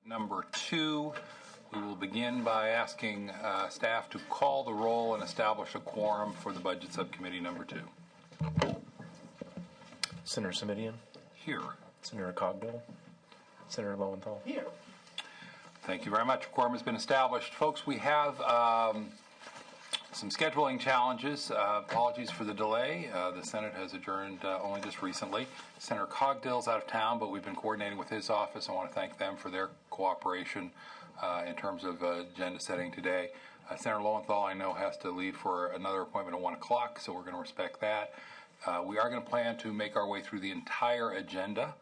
Number 2, we will begin by asking staff to call the roll and establish a quorum for the Budget Subcommittee number 2. Senator Simitian. Here. Senator Cogdill. Senator Lowenthal. Here. Thank you very much. Quorum has been established. Folks, we have some scheduling challenges. Apologies for the delay. The Senate has adjourned only just recently. Senator Cogdill's out of town, but we've been coordinating with his office. I want to thank them for their cooperation in terms of agenda setting today. Senator Lowenthal, I know, has to leave for another appointment at 1 o'clock, so we're going to respect that. We are going to plan to make our way through the entire agenda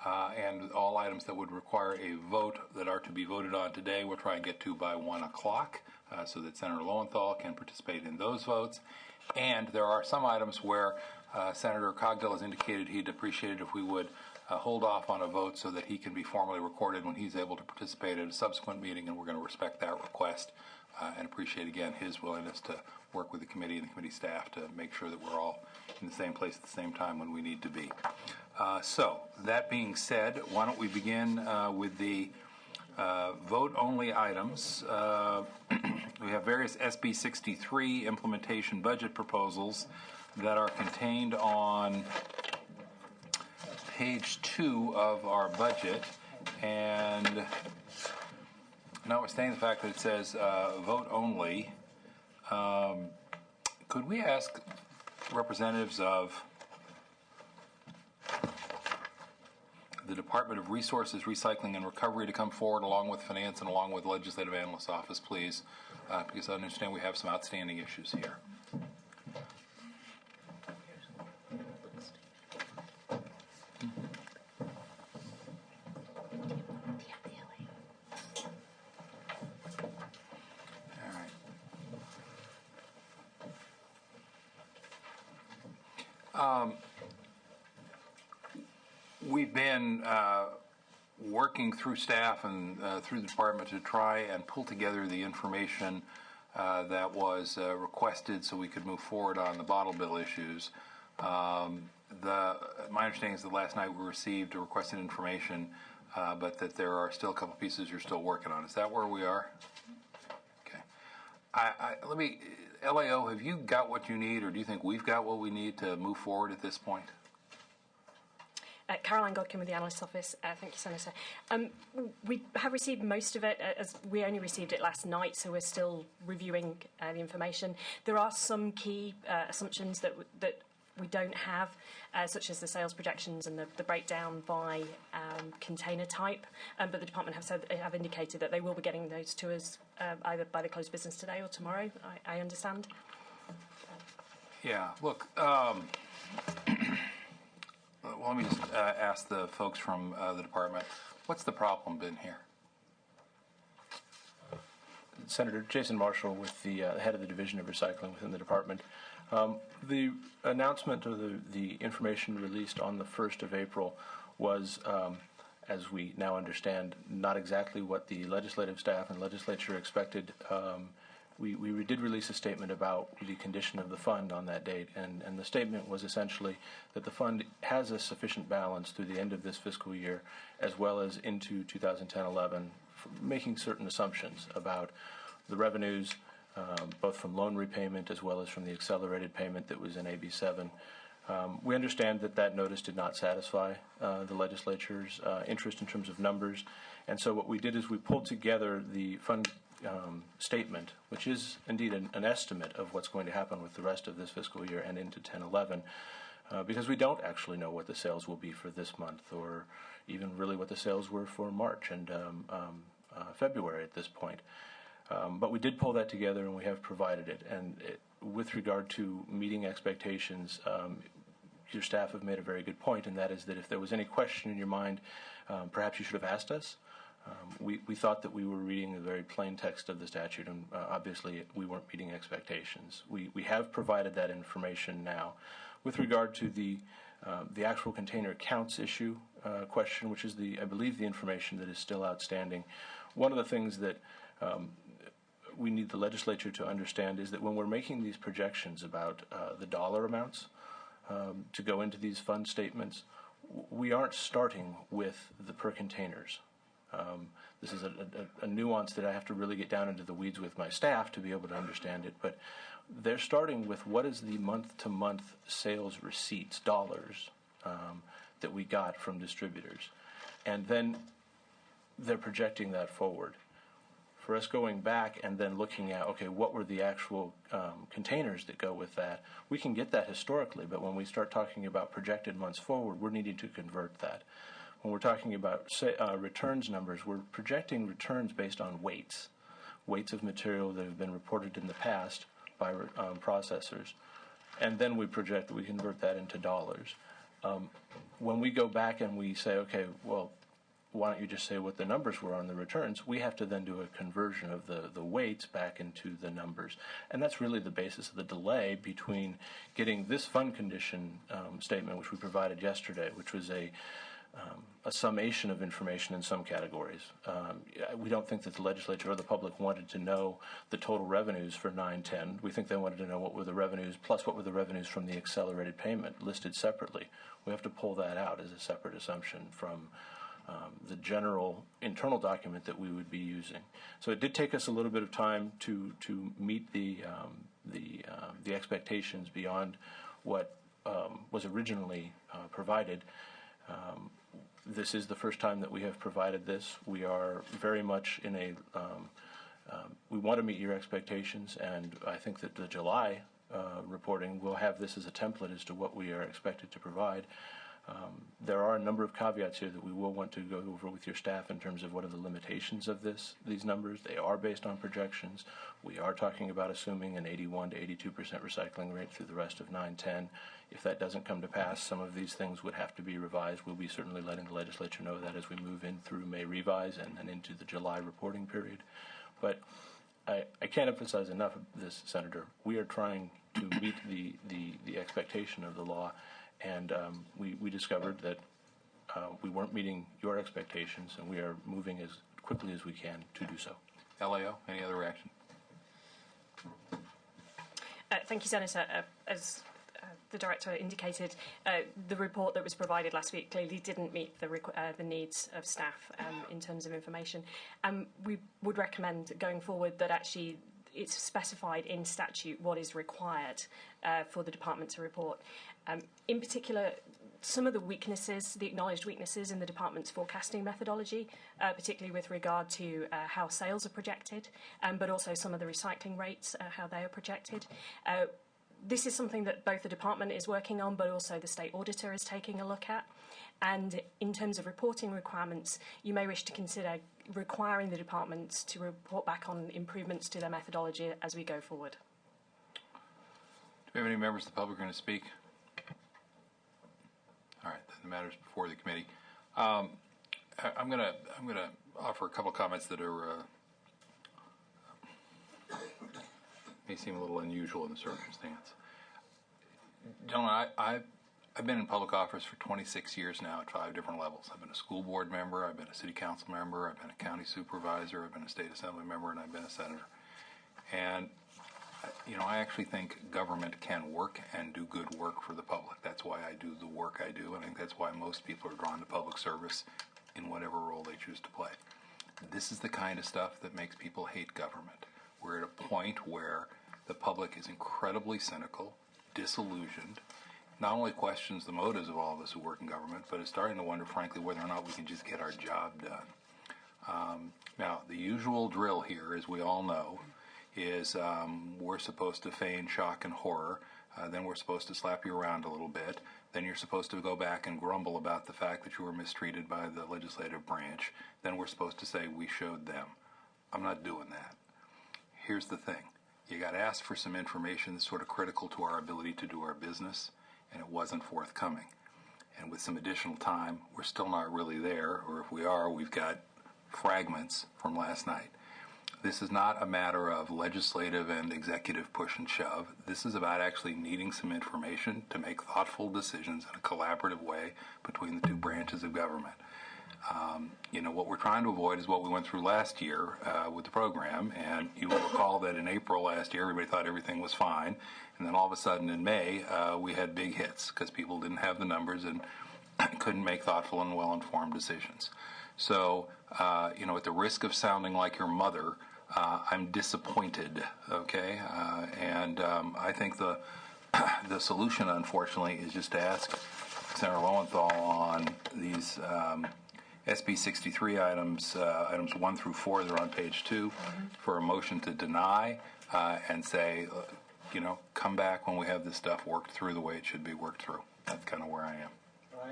and all items that would require a vote that are to be voted on today. We'll try and get to by 1 o'clock so that Senator Lowenthal can participate in those votes. And there are some items where Senator Cogdill has indicated he'd appreciate it if we would hold off on a vote so that he can be formally recorded when he's able to participate at a subsequent meeting, and we're going to respect that request and appreciate again his willingness to work with the committee and the committee staff to make sure that we're all in the same place at the same time when we need to be. So that being said, why don't we begin with the vote-only items. We have various SB 63 implementation budget proposals that are contained on page 2 of our budget, and notwithstanding the fact that it says vote only, could we ask representatives of the Department of Resources, Recycling, and Recovery to come forward along with Finance and along with the Legislative Analyst's Office, please, because I understand we have some outstanding issues here. We've been working through staff and through the department to try and pull together the information that was requested so we could move forward on the bottle bill issues. My understanding is that last night we received requested information, but that there are still a couple pieces you're still working on. Is that where we are? Okay. LAO, have you got what you need, or do you think we've got what we need to move forward at this point? Caroline Godkin with the Analyst's Office. Thank you, Senator. We have received most of it, as we only received it last night, so we're still reviewing the information. There are some key assumptions that we don't have, such as the sales projections and the breakdown by container type, but the department have indicated that they will be getting those to us either by the close of business today or tomorrow, I understand. Yeah, look, well, let me just ask the folks from the department, what's the problem been here? Senator Jason Marshall with the head of the Division of Recycling within the department. The announcement or the information released on the 1st of April was, as we now understand, not exactly what the legislative staff and legislature expected. We did release a statement about the condition of the fund on that date, and the statement was essentially that the fund has a sufficient balance through the end of this fiscal year as well as into 2010-11, making certain assumptions about the revenues, both from loan repayment as well as from the accelerated payment that was in AB 7. We understand that notice did not satisfy the legislature's interest in terms of numbers, and so what we did is we pulled together the fund statement, which is indeed an estimate of what's going to happen with the rest of this fiscal year and into 10-11, because we don't actually know what the sales will be for this month or even really what the sales were for March and February at this point. But we did pull that together and we have provided it. And with regard to meeting expectations, your staff have made a very good point, and that is that if there was any question in your mind, perhaps you should have asked us. We thought that we were reading the very plain text of the statute, and obviously we weren't meeting expectations. We have provided that information now. With regard to the actual container counts issue question, which is I believe the information that is still outstanding, one of the things that we need the legislature to understand is that when we're making these projections about the dollar amounts to go into these fund statements, we aren't starting with the per containers. This is a nuance that I have to really get down into the weeds with my staff to be able to understand it. But they're starting with what is the month-to-month sales receipts, dollars, that we got from distributors. And then they're projecting that forward. For us going back and then looking at, okay, what were the actual containers that go with that, we can get that historically, but when we start talking about projected months forward, we're needing to convert that. When we're talking about returns numbers, we're projecting returns based on weights of material that have been reported in the past by processors, and then we convert that into dollars. When we go back and we say, okay, well, why don't you just say what the numbers were on the returns, we have to then do a conversion of the weights back into the numbers. And that's really the basis of the delay between getting this fund condition statement, which we provided yesterday, which was a summation of information in some categories. We don't think that the legislature or the public wanted to know the total revenues for 9/10. We think they wanted to know what were the revenues, plus what were the revenues from the accelerated payment listed separately. We have to pull that out as a separate assumption from the general internal document that we would be using. So it did take us a little bit of time to meet the expectations beyond what was originally provided. This is the first time that we have provided this. We are very much in a, we want to meet your expectations, and I think that the July reporting will have this as a template as to what we are expected to provide. There are a number of caveats here that we will want to go over with your staff in terms of what are the limitations of these numbers. They are based on projections. We are talking about assuming an 81 to 82% recycling rate through the rest of 9/10. If that doesn't come to pass, some of these things would have to be revised. We'll be certainly letting the legislature know that as we move in through May revise and then into the July reporting period. But I can't emphasize enough of this, Senator. We are trying to meet the expectation of the law. And we discovered that we weren't meeting your expectations, and we are moving as quickly as we can to do so. LAO, any other reaction? Thank you, Senator. As the Director indicated, the report that was provided last week clearly didn't meet the needs of staff in terms of information. We would recommend going forward that actually it's specified in statute what is required for the department to report. In particular, some of the weaknesses, the acknowledged weaknesses in the department's forecasting methodology, particularly with regard to how sales are projected, but also some of the recycling rates, how they are projected. This is something that both the department is working on, but also the state auditor is taking a look at. And in terms of reporting requirements, you may wish to consider requiring the departments to report back on improvements to their methodology as we go forward. Do we have any members of the public who are going to speak? All right, then the matters before the committee. I'm going to offer a couple of comments that are may seem a little unusual in the circumstance. Gentlemen, I've been in public office for 26 years now at 5 different levels. I've been a school board member, I've been a city council member, I've been a county supervisor, I've been a state assembly member, and I've been a senator. And I actually think government can work and do good work for the public. That's why I do the work I do, and I think that's why most people are drawn to public service in whatever role they choose to play. This is the kind of stuff that makes people hate government. We're at a point where the public is incredibly cynical, disillusioned, not only questions the motives of all of us who work in government, but is starting to wonder, frankly, whether or not we can just get our job done. Now, the usual drill here, as we all know, is we're supposed to feign shock and horror, then we're supposed to slap you around a little bit, then you're supposed to go back and grumble about the fact that you were mistreated by the legislative branch, then we're supposed to say we showed them. I'm not doing that. Here's the thing. You got asked for some information that's sort of critical to our ability to do our business, and it wasn't forthcoming. And with some additional time, we're still not really there, or if we are, we've got fragments from last night. This is not a matter of legislative and executive push and shove. This is about actually needing some information to make thoughtful decisions in a collaborative way between the two branches of government. What we're trying to avoid is what we went through last year with the program, and you will recall that in April last year, everybody thought everything was fine, and then all of a sudden in May, we had big hits because people didn't have the numbers, and couldn't make thoughtful and well-informed decisions. So, at the risk of sounding like your mother, I'm disappointed, okay? I think the solution, unfortunately, is just to ask Senator Lowenthal on these SB 63 items 1 through 4, they're on page 2, for a motion to deny and say, come back when we have this stuff worked through the way it should be worked through. That's kind of where I am. I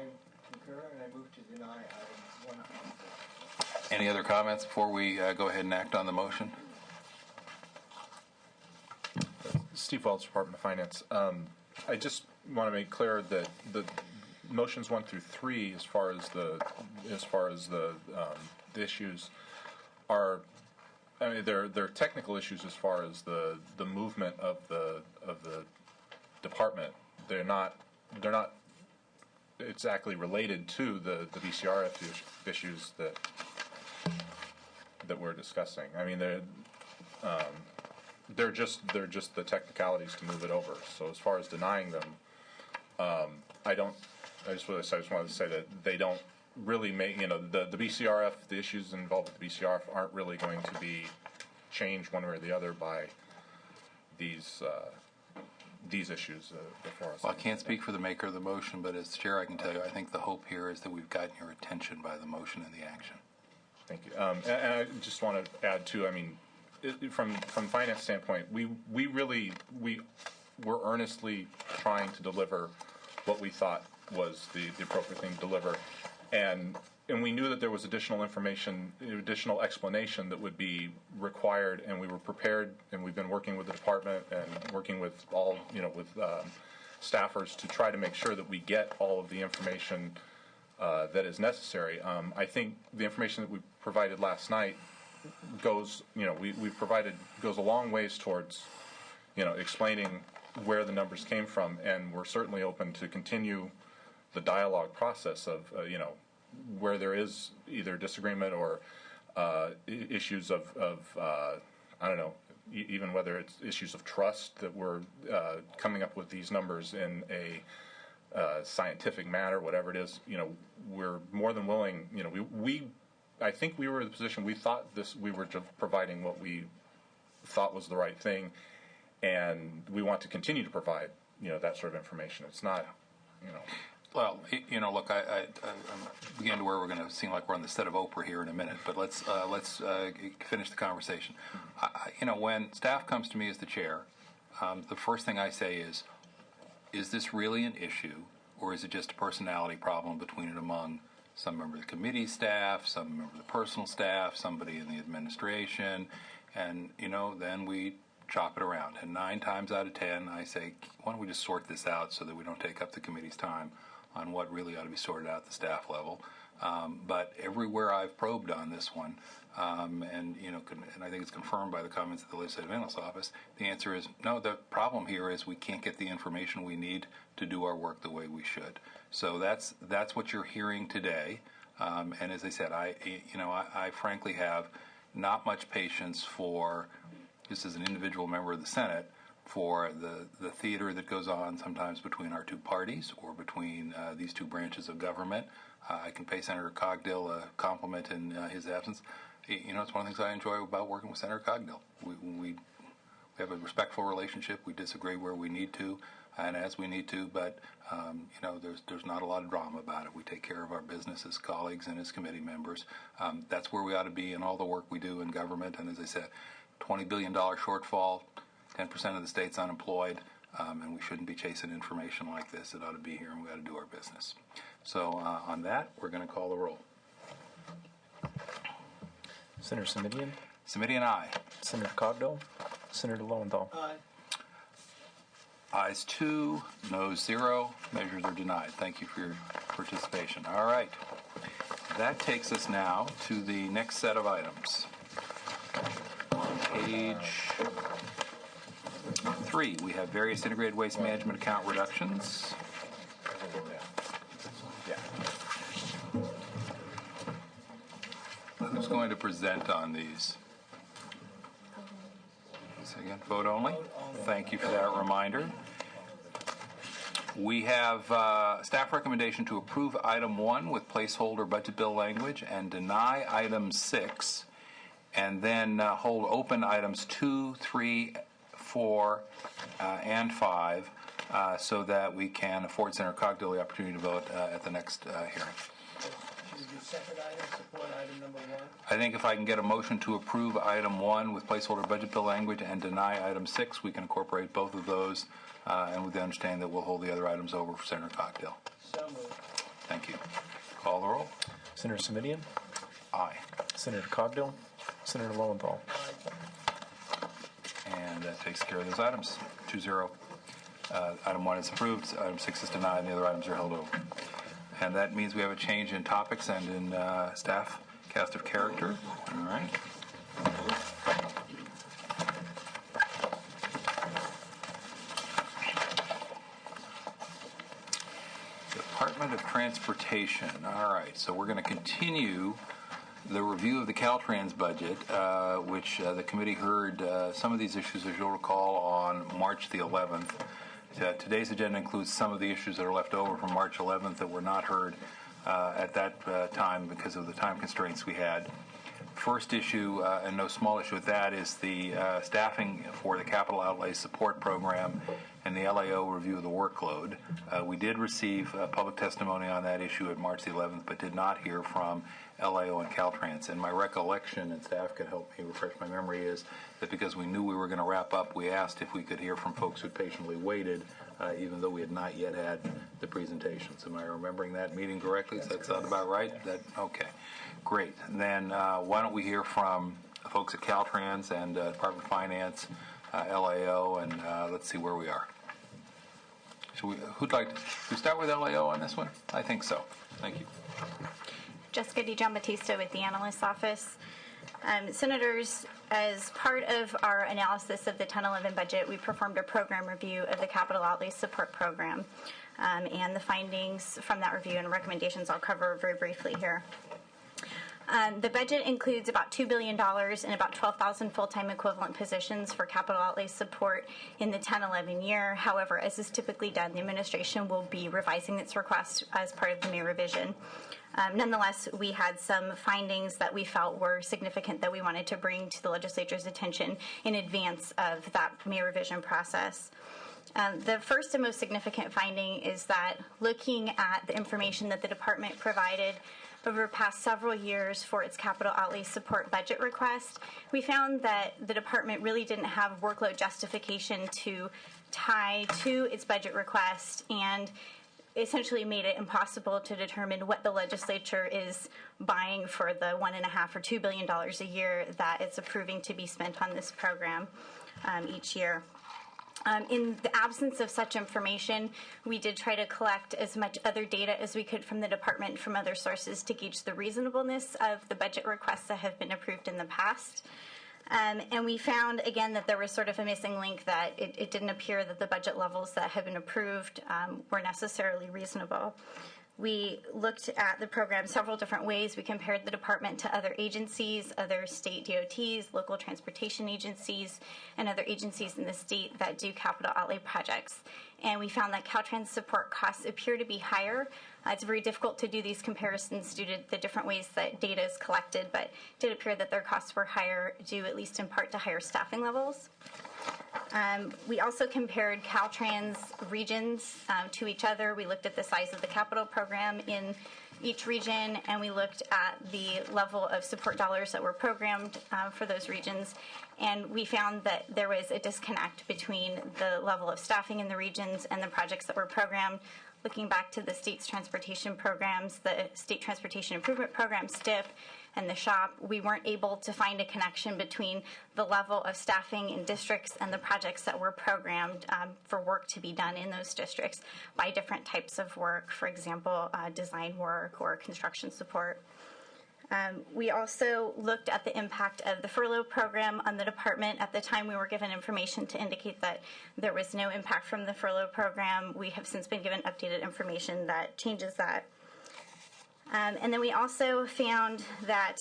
concur, and I move to deny items 1 through 4. Any other comments before we go ahead and act on the motion? Steve Welch, Department of Finance. I just want to make clear that the motions 1 through 3, as far as the issues, are, I mean, they're technical issues as far as the movement of the department. They're not exactly related to the BCRF issues that we're discussing. I mean, they're just the technicalities to move it over. So as far as denying them, I just wanted to say that they don't really make, the BCRF, the issues involved with the BCRF aren't really going to be changed one way or the other by these issues. Well, I can't speak for the maker of the motion, but as chair, I can tell you, I think the hope here is that we've gotten your attention by the motion and the action. Thank you. And I just want to add too, I mean, from finance standpoint, we were earnestly trying to deliver what we thought was the appropriate thing to deliver, and we knew that there was additional information, additional explanation that would be required, and we were prepared, and we've been working with the department and working with all, with staffers to try to make sure that we get all of the information that is necessary. I think the information that we provided last night goes a long ways towards, explaining where the numbers came from, and we're certainly open to continue the dialogue process of, where there is either disagreement or issues of I don't know, even whether it's issues of trust that we're coming up with these numbers in a scientific manner, whatever it is, we're more than willing. I think we were in the position we thought we were providing what we thought was the right thing, and we want to continue to provide, that sort of information. It's not, Well, look, I'm beginning to where we're going to seem like we're on the set of Oprah here in a minute, but let's finish the conversation. When staff comes to me as the chair, the first thing I say is this really an issue, or is it just a personality problem between and among some member of the committee staff, some member of the personal staff, somebody in the administration, and, then we chop it around. And 9 times out of 10, I say, why don't we just sort this out so that we don't take up the committee's time on what really ought to be sorted out at the staff level. But everywhere I've probed on this one, and I think it's confirmed by the comments of the Legislative Analyst's Office, the answer is no. The problem here is we can't get the information we need to do our work the way we should. So that's what you're hearing today. And as I said, I frankly have not much patience for, just as an individual member of the Senate, for the theater that goes on sometimes between our two parties or between these two branches of government. I can pay Senator Cogdill a compliment in his absence. It's one of the things I enjoy about working with Senator Cogdill. We have a respectful relationship. We disagree where we need to and as we need to, but there's not a lot of drama about it. We take care of our business as colleagues and as committee members. That's where we ought to be in all the work we do in government. And as I said, $20 billion shortfall, 10% of the state's unemployed, and we shouldn't be chasing information like this. It ought to be here, and we ought to do our business. So on that, we're going to call the roll. Senator Simitian? Simitian, aye. Senator Cogdill? Senator Lowenthal? Aye. Ayes 2, noes 0. Measures are denied. Thank you for your participation. All right. That takes us now to the next set of items. On page 3, we have various integrated waste management account reductions. Who's going to present on these? Say again, vote only? Thank you for that reminder. We have staff recommendation to approve item 1 with placeholder budget bill language and deny item 6, and then hold open items 2, 3, 4, and 5 so that we can afford Senator Cogdill the opportunity to vote at the next hearing. Should we do second item, support item number 1? I think if I can get a motion to approve item 1 with placeholder budget bill language and deny item 6, we can incorporate both of those, and with the understanding that we'll hold the other items over for Senator Cogdill. So moved. Thank you. Call the roll. Senator Simitian, Aye. Senator Cogdill, Senator Lowenthal. And that takes care of those items. 2-0. Item 1 is approved. Item 6 is denied, and the other items are held over. And that means we have a change in topics and in staff cast of character. All right. Department of Transportation. All right. So we're going to continue the review of the Caltrans budget, which the committee heard some of these issues, as you'll recall, on March the 11th. Today's agenda includes some of the issues that are left over from March 11th that were not heard at that time because of the time constraints we had. First issue, and no small issue with that, is the staffing for the Capital Outlay Support Program and the LAO review of the workload. We did receive public testimony on that issue at March the 11th, but did not hear from LAO and Caltrans. And my recollection, and staff can help me refresh my memory, is that because we knew we were going to wrap up, we asked if we could hear from folks who patiently waited, even though we had not yet had the presentations. Am I remembering that meeting correctly? Does that sound about right? Okay, great. Then why don't we hear from folks at Caltrans and Department of Finance, LAO, and let's see where we are. Who'd like to we start with LAO on this one? I think so. Thank you. Jessica DiGiambattista with the Analyst's Office. Senators, as part of our analysis of the 10-11 budget, we performed a program review of the Capital Outlay Support Program, and the findings from that review and recommendations I'll cover very briefly here. The budget includes about $2 billion and about 12,000 full-time equivalent positions for capital outlay support in the 10-11 year. However, as is typically done, the administration will be revising its request as part of the May revision. Nonetheless, we had some findings that we felt were significant that we wanted to bring to the legislature's attention in advance of that May revision process. The first and most significant finding is that looking at the information that the department provided over the past several years for its capital outlay support budget request, we found that the department really didn't have workload justification to tie to its budget request, and essentially made it impossible to determine what the legislature is buying for the $1.5 or $2 billion a year that it's approving to be spent on this program each year. In the absence of such information, we did try to collect as much other data as we could from the department from other sources to gauge the reasonableness of the budget requests that have been approved in the past. And we found, again, that there was sort of a missing link, that it didn't appear that the budget levels that have been approved were necessarily reasonable. We looked at the program several different ways. We compared the department to other agencies, other state DOTs, local transportation agencies, and other agencies in the state that do capital outlay projects. And we found that Caltrans support costs appear to be higher. It's very difficult to do these comparisons due to the different ways that data is collected, but it did appear that their costs were higher due at least in part to higher staffing levels. We also compared Caltrans regions to each other. We looked at the size of the capital program in each region, and we looked at the level of support dollars that were programmed for those regions. And we found that there was a disconnect between the level of staffing in the regions and the projects that were programmed. Looking back to the state's transportation programs, the State Transportation Improvement Program, STIP, and the SHOP, we weren't able to find a connection between the level of staffing in districts and the projects that were programmed for work to be done in those districts by different types of work, for example, design work or construction support. We also looked at the impact of the furlough program on the department. At the time, we were given information to indicate that there was no impact from the furlough program. We have since been given updated information that changes that. And then we also found that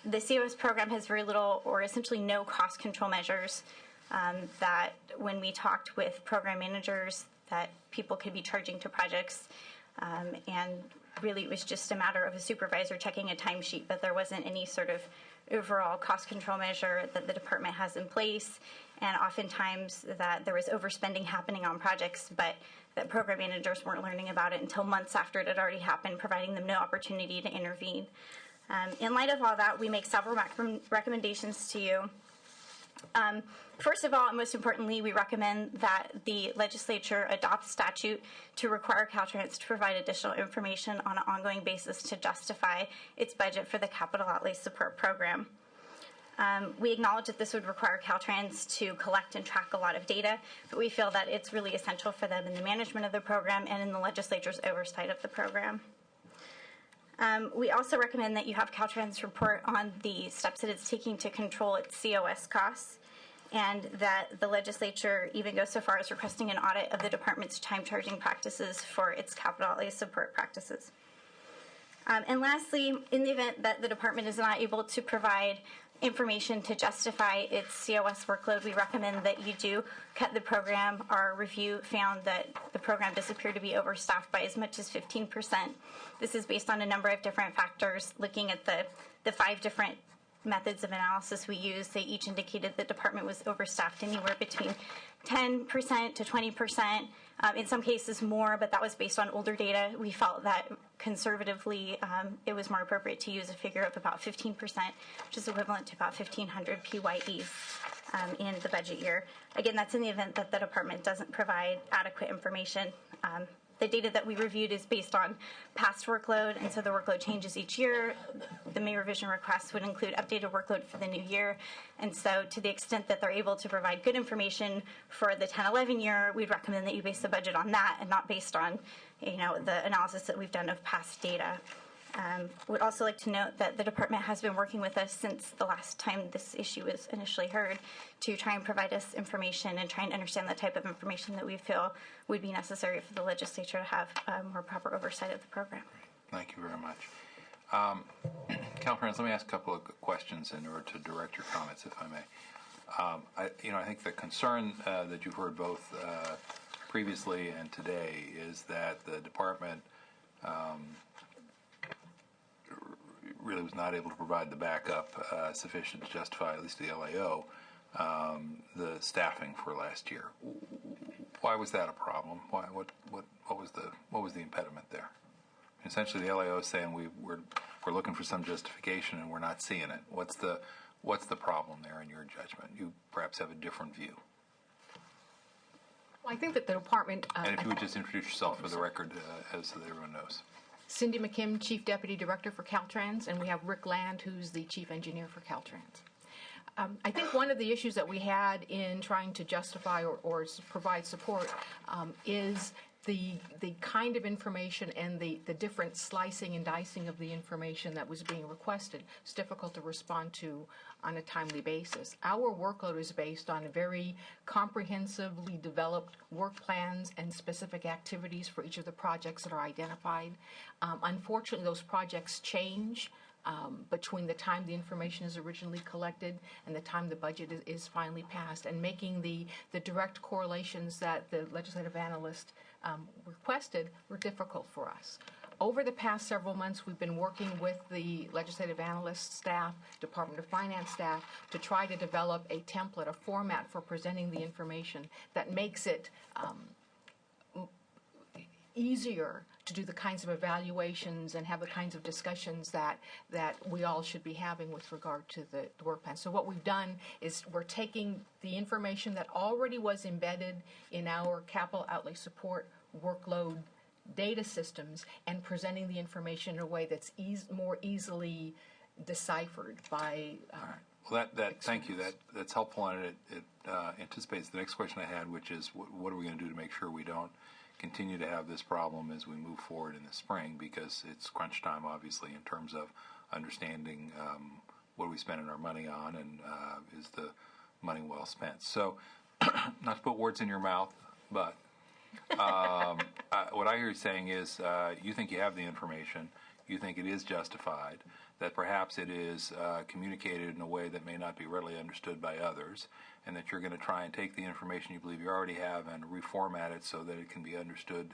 the COS program has very little or essentially no cost control measures, that when we talked with program managers that people could be charging to projects. And really, it was just a matter of a supervisor checking a timesheet, but there wasn't any sort of overall cost control measure that the department has in place. And oftentimes that there was overspending happening on projects, but that program managers weren't learning about it until months after it had already happened, providing them no opportunity to intervene. In light of all that, we make several recommendations to you. First of all, and most importantly, we recommend that the legislature adopt statute to require Caltrans to provide additional information on an ongoing basis to justify its budget for the Capital Outlay Support Program. We acknowledge that this would require Caltrans to collect and track a lot of data, but we feel that it's really essential for them in the management of the program and in the legislature's oversight of the program. We also recommend that you have Caltrans report on the steps that it's taking to control its COS costs, and that the legislature even goes so far as requesting an audit of the department's time charging practices for its capital outlay support practices. And lastly, in the event that the department is not able to provide information to justify its COS workload, we recommend that you do cut the program. Our review found that the program does appear to be overstaffed by as much as 15%. This is based on a number of different factors. Looking at the 5 different methods of analysis we used, they each indicated the department was overstaffed anywhere between 10% to 20%, in some cases more, but that was based on older data. We felt that conservatively it was more appropriate to use a figure of about 15%, which is equivalent to about 1,500 PYEs in the budget year. Again, that's in the event that the department doesn't provide adequate information. The data that we reviewed is based on past workload, and so the workload changes each year. The May revision requests would include updated workload for the new year, and so to the extent that they're able to provide good information for the 10-11 year, we'd recommend that you base the budget on that and not based on, the analysis that we've done of past data. Would also like to note that the department has been working with us since the last time this issue was initially heard to try and provide us information and try and understand the type of information that we feel would be necessary for the legislature to have more proper oversight of the program. Thank you very much. Caltrans, let me ask a couple of questions in order to direct your comments, if I may. I think the concern that you've heard both previously and today is that the department really was not able to provide the backup sufficient to justify, at least the LAO, the staffing for last year. Why was that a problem? What was the impediment there? Essentially, the LAO is saying we're looking for some justification and we're not seeing it. What's the problem there in your judgment? You perhaps have a different view. Well, I think that the department... and if you would just introduce yourself for the record, so that everyone knows. Cindy McKim, Chief Deputy Director for Caltrans, and we have Rick Land, who's the Chief Engineer for Caltrans. I think one of the issues that we had in trying to justify or provide support is the kind of information and the different slicing and dicing of the information that was being requested. It's difficult to respond to on a timely basis. Our workload is based on very comprehensively developed work plans and specific activities for each of the projects that are identified. Unfortunately, those projects change between the time the information is originally collected and the time the budget is finally passed, and making the direct correlations that the legislative analyst requested were difficult for us. Over the past several months, we've been working with the legislative analyst staff, Department of Finance staff, to try to develop a template, a format for presenting the information that makes it easier to do the kinds of evaluations and have the kinds of discussions that we all should be having with regard to the work plan. So what we've done is we're taking the information that already was embedded in our capital outlay support workload data systems and presenting the information in a way that's more easily deciphered by Well, thank you. That's helpful, and it anticipates the next question I had, which is what are we going to do to make sure we don't continue to have this problem as we move forward in the spring, because it's crunch time, obviously, in terms of understanding what are we spending our money on, and is the money well spent. So, not to put words in your mouth, but what I hear you saying is you think you have the information, you think it is justified, that perhaps it is communicated in a way that may not be readily understood by others, and that you're going to try and take the information you believe you already have and reformat it so that it can be understood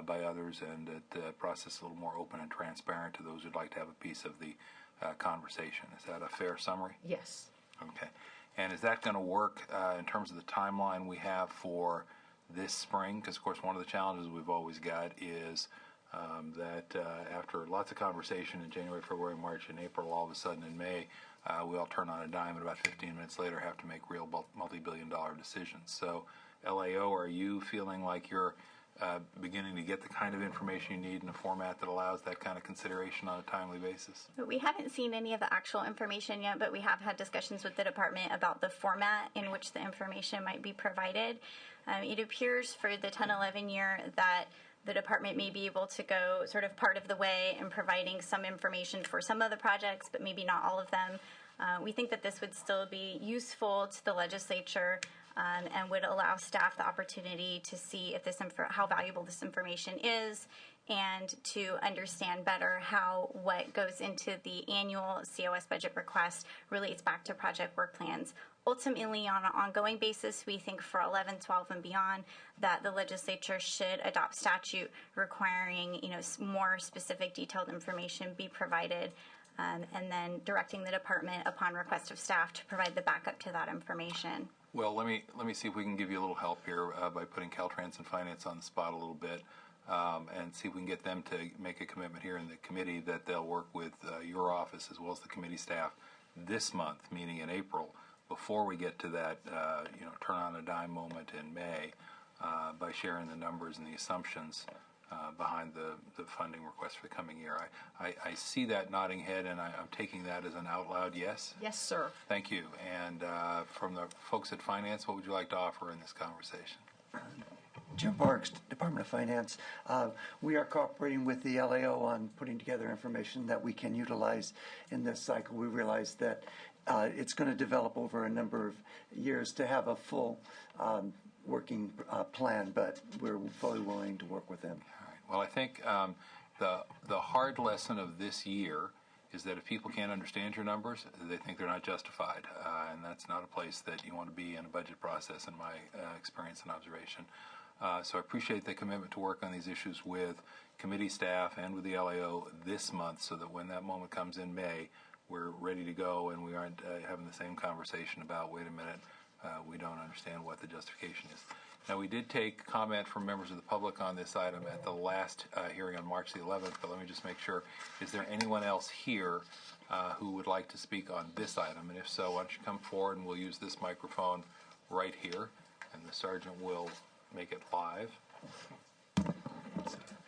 by others, and that the process is a little more open and transparent to those who'd like to have a piece of the conversation. Is that a fair summary? Yes. Okay. And is that going to work in terms of the timeline we have for this spring? Because, of course, one of the challenges we've always got is that after lots of conversation in January, February, March, and April, all of a sudden in May, we all turn on a dime and about 15 minutes later have to make real multi-billion-dollar decisions. So, LAO, are you feeling like you're beginning to get the kind of information you need in a format that allows that kind of consideration on a timely basis? We haven't seen any of the actual information yet, but we have had discussions with the department about the format in which the information might be provided. It appears for the 10-11 year that the department may be able to go sort of part of the way in providing some information for some of the projects, but maybe not all of them. We think that this would still be useful to the legislature and would allow staff the opportunity to see if how valuable this information is, and to understand better how what goes into the annual COS budget request relates back to project work plans. Ultimately, on an ongoing basis, we think for 11, 12, and beyond that the legislature should adopt statute requiring, more specific, detailed information be provided, and then directing the department upon request of staff to provide the backup to that information. Well, let me see if we can give you a little help here by putting Caltrans and Finance on the spot a little bit, and see if we can get them to make a commitment here in the committee that they'll work with your office as well as the committee staff this month, meaning in April, before we get to that turn on a dime moment in May, by sharing the numbers and the assumptions behind the funding request for the coming year. I see that nodding head, and I'm taking that as an out loud yes? Yes, sir. Thank you. And from the folks at Finance, what would you like to offer in this conversation? Jim Parks, Department of Finance. We are cooperating with the LAO on putting together information that we can utilize in this cycle. We realize that it's going to develop over a number of years to have a full working plan, but we're fully willing to work with them. All right. Well, I think the hard lesson of this year is that if people can't understand your numbers, they think they're not justified, and that's not a place that you want to be in a budget process, in my experience and observation. So I appreciate the commitment to work on these issues with committee staff and with the LAO this month, so that when that moment comes in May, we're ready to go and we aren't having the same conversation about, wait a minute, we don't understand what the justification is. Now, we did take comment from members of the public on this item at the last hearing on March the 11th, but let me just make sure, is there anyone else here who would like to speak on this item? And if so, why don't you come forward and we'll use this microphone right here, and the sergeant will make it live.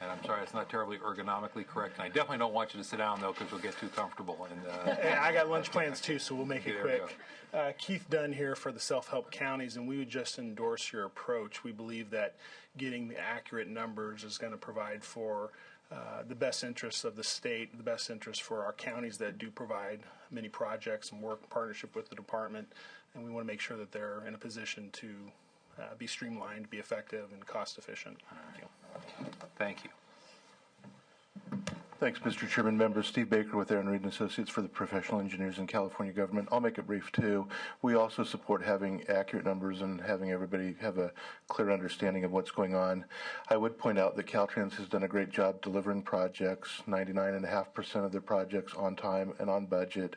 And I'm sorry, it's not terribly ergonomically correct. And I definitely don't want you to sit down, though, because we'll get too comfortable. And Hey, I got lunch plans, too, so we'll make it There we quick. Keith Dunn here for the Self-Help Counties, and we would just endorse your approach. We believe that getting the accurate numbers is going to provide for the best interests of the state, the best interests for our counties that do provide many projects and work in partnership with the department. And we want to make sure that they're in a position to be streamlined, be effective, and cost efficient. thank you. Thanks, Mr. Chairman. Members, Steve Baker with Aaron Reed & Associates for the Professional Engineers in California Government. I'll make it brief, too. We also support having accurate numbers and having everybody have a clear understanding of what's going on. I would point out that Caltrans has done a great job delivering projects, 99.5% of their projects on time and on budget.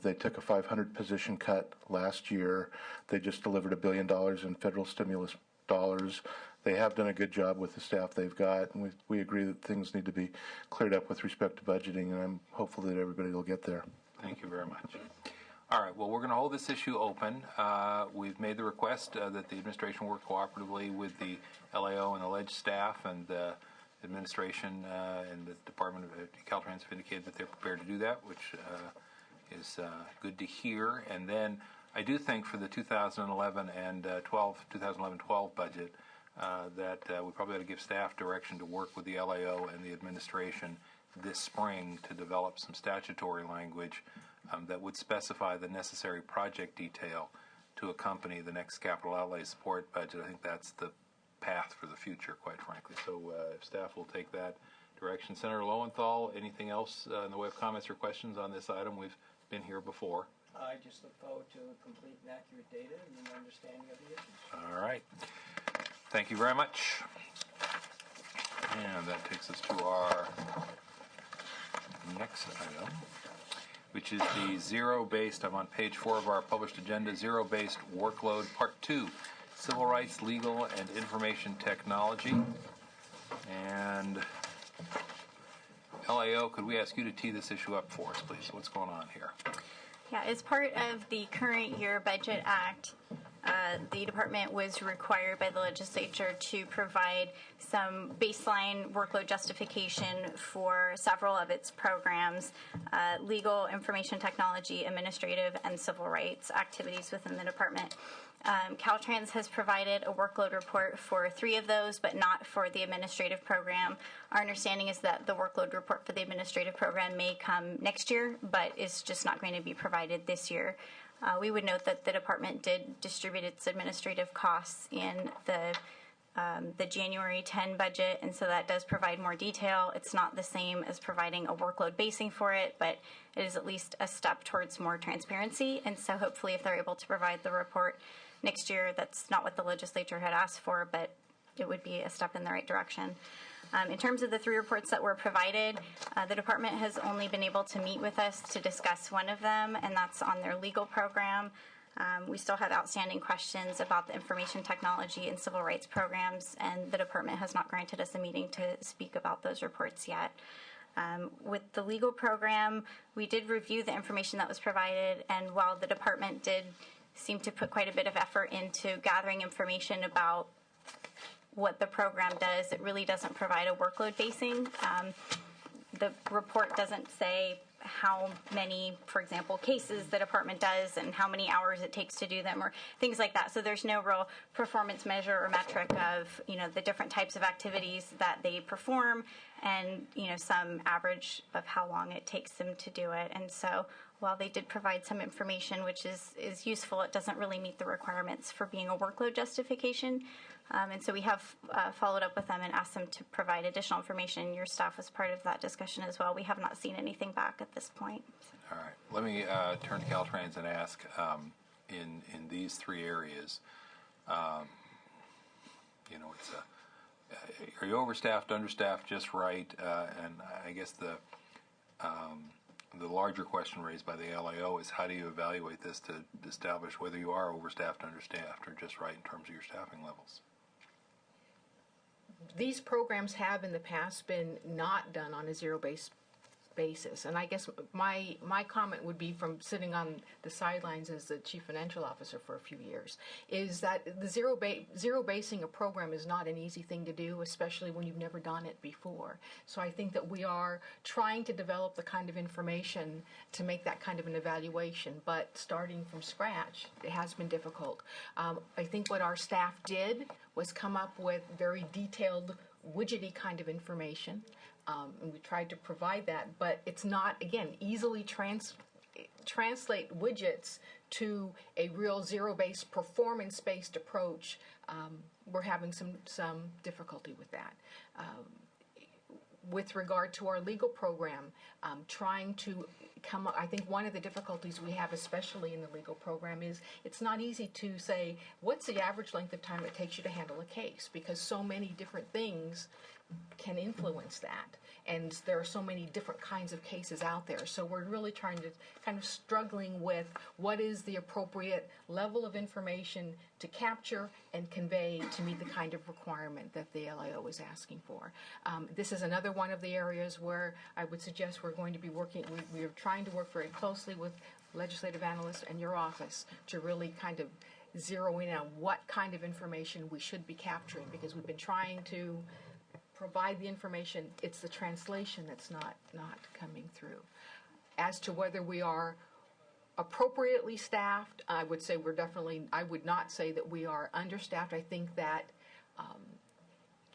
They took a 500 position cut last year. They just delivered $1 billion in federal stimulus dollars. They have done a good job with the staff they've got, and we agree that things need to be cleared up with respect to budgeting, and I'm hopeful that everybody will get there. Thank you very much. All right, well, we're going to hold this issue open. We've made the request that the administration work cooperatively with the LAO and the LEDGE staff, and the administration and the Department of Caltrans have indicated that they're prepared to do that, which is good to hear. And then I do think for the 2011 and 2011-12 budget, that we probably ought to give staff direction to work with the LAO and the administration this spring to develop some statutory language that would specify the necessary project detail to accompany the next capital outlay support budget. I think that's the path for the future, quite frankly. So if staff will take that direction. Senator Lowenthal, anything else in the way of comments or questions on this item? We've been here before. I just look forward to a complete and accurate data and an understanding of the issues. All right. Thank you very much. And that takes us to our next item, which is the zero-based, I'm on page 4 of our published agenda, zero-based workload, part 2, civil rights, legal, and information technology. And LAO, could we ask you to tee this issue up for us, please? What's going on here? Yeah, as part of the current year Budget Act, the department was required by the legislature to provide some baseline workload justification for several of its programs, legal, information technology, administrative, and civil rights activities within the department. Caltrans has provided a workload report for 3 of those, but not for the administrative program. Our understanding is that the workload report for the administrative program may come next year, but is just not going to be provided this year. We would note that the department did distribute its administrative costs in the January 10 budget, and so that does provide more detail. It's not the same as providing a workload basing for it, but it is at least a step towards more transparency, and so hopefully if they're able to provide the report next year, that's not what the legislature had asked for, but it would be a step in the right direction. In terms of the 3 reports that were provided, the department has only been able to meet with us to discuss one of them, and that's on their legal program. We still have outstanding questions about the information technology and civil rights programs, and the department has not granted us a meeting to speak about those reports yet. With the legal program, we did review the information that was provided, and while the department did seem to put quite a bit of effort into gathering information about what the program does, it really doesn't provide a workload basing. The report doesn't say how many, for example, cases the department does and how many hours it takes to do them or things like that. So there's no real performance measure or metric of, the different types of activities that they perform and, some average of how long it takes them to do it. And so while they did provide some information, which is useful, it doesn't really meet the requirements for being a workload justification. And so we have followed up with them and asked them to provide additional information. Your staff was part of that discussion as well. We have not seen anything back at this point. All right. Let me turn to Caltrans and ask, in these 3 areas, it's are you overstaffed, understaffed, just right? And I guess the larger question raised by the LAO is how do you evaluate this to establish whether you are overstaffed, understaffed, or just right in terms of your staffing levels? These programs have in the past been not done on a zero-based basis. And I guess my comment would be from sitting on the sidelines as the chief financial officer for a few years, is that the zero basing a program is not an easy thing to do, especially when you've never done it before. So I think that we are trying to develop the kind of information to make that kind of an evaluation, but starting from scratch, it has been difficult. I think what our staff did was come up with very detailed widgety kind of information. And we tried to provide that, but it's not, again, easily translate widgets to a real zero-based, performance-based approach. We're having some difficulty with that. With regard to our legal program, trying to come up, I think one of the difficulties we have, especially in the legal program, is it's not easy to say, what's the average length of time it takes you to handle a case? Because so many different things can influence that. And there are so many different kinds of cases out there. So we're really trying to kind of struggling with what is the appropriate level of information to capture and convey to meet the kind of requirement that the LAO is asking for. This is another one of the areas where I would suggest we're going to be working, we're trying to work very closely with legislative analysts and your office to really kind of zero in on what kind of information we should be capturing, because we've been trying to provide the information, it's the translation that's not coming through. As to whether we are appropriately staffed, I would say I would not say that we are understaffed. I think that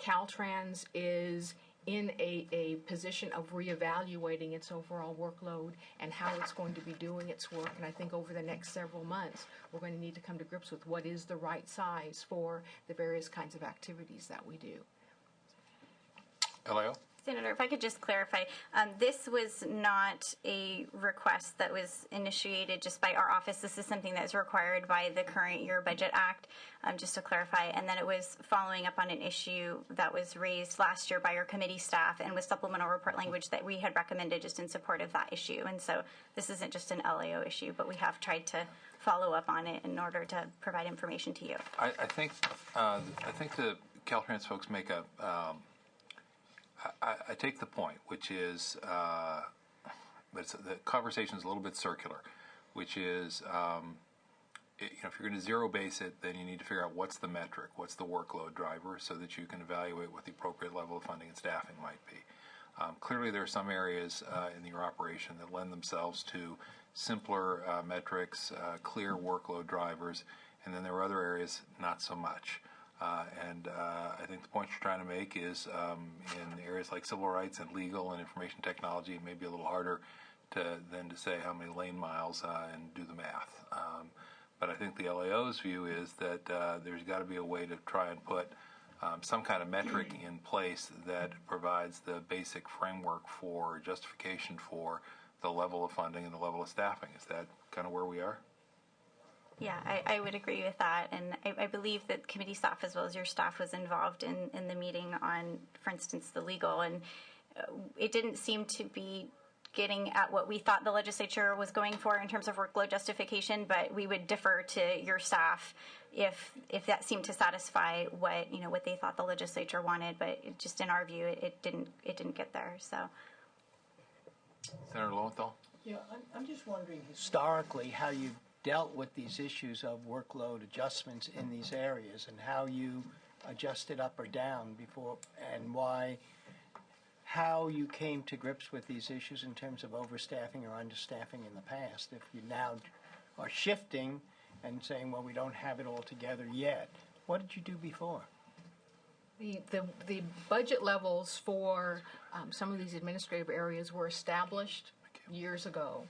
Caltrans is in a position of reevaluating its overall workload and how it's going to be doing its work. And I think over the next several months, we're going to need to come to grips with what is the right size for the various kinds of activities that we do. LAO? Senator, if I could just clarify, this was not a request that was initiated just by our office. This is something that is required by the current year budget act, just to clarify. And then it was following up on an issue that was raised last year by our committee staff and with supplemental report language that we had recommended just in support of that issue. And so this isn't just an LAO issue, but we have tried to follow up on it in order to provide information to you. I think the Caltrans folks make a. I take the point, which is, but the conversation is a little bit circular, which is, if you're going to zero base it, then you need to figure out what's the metric, what's the workload driver, so that you can evaluate what the appropriate level of funding and staffing might be. Clearly, there are some areas in your operation that lend themselves to simpler metrics, clear workload drivers, and then there are other areas not so much. And I think the point you're trying to make is in areas like civil rights and legal and information technology, it may be a little harder than to say how many lane miles and do the math. But I think the LAO's view is that there's got to be a way to try and put some kind of metric in place that provides the basic framework for justification for the level of funding and the level of staffing. Is that kind of where we are? Yeah, I would agree with that. And I believe that committee staff as well as your staff was involved in the meeting on, for instance, the legal. And it didn't seem to be getting at what we thought the legislature was going for in terms of workload justification, but we would defer to your staff if that seemed to satisfy what they thought the legislature wanted. But just in our view, it didn't get there. So, Senator Lowenthal? Yeah, I'm just wondering historically how you dealt with these issues of workload adjustments in these areas and how you adjusted up or down before, and how you came to grips with these issues in terms of overstaffing or understaffing in the past. If you now are shifting and saying, well, we don't have it all together yet, what did you do before? The budget levels for some of these administrative areas were established years ago.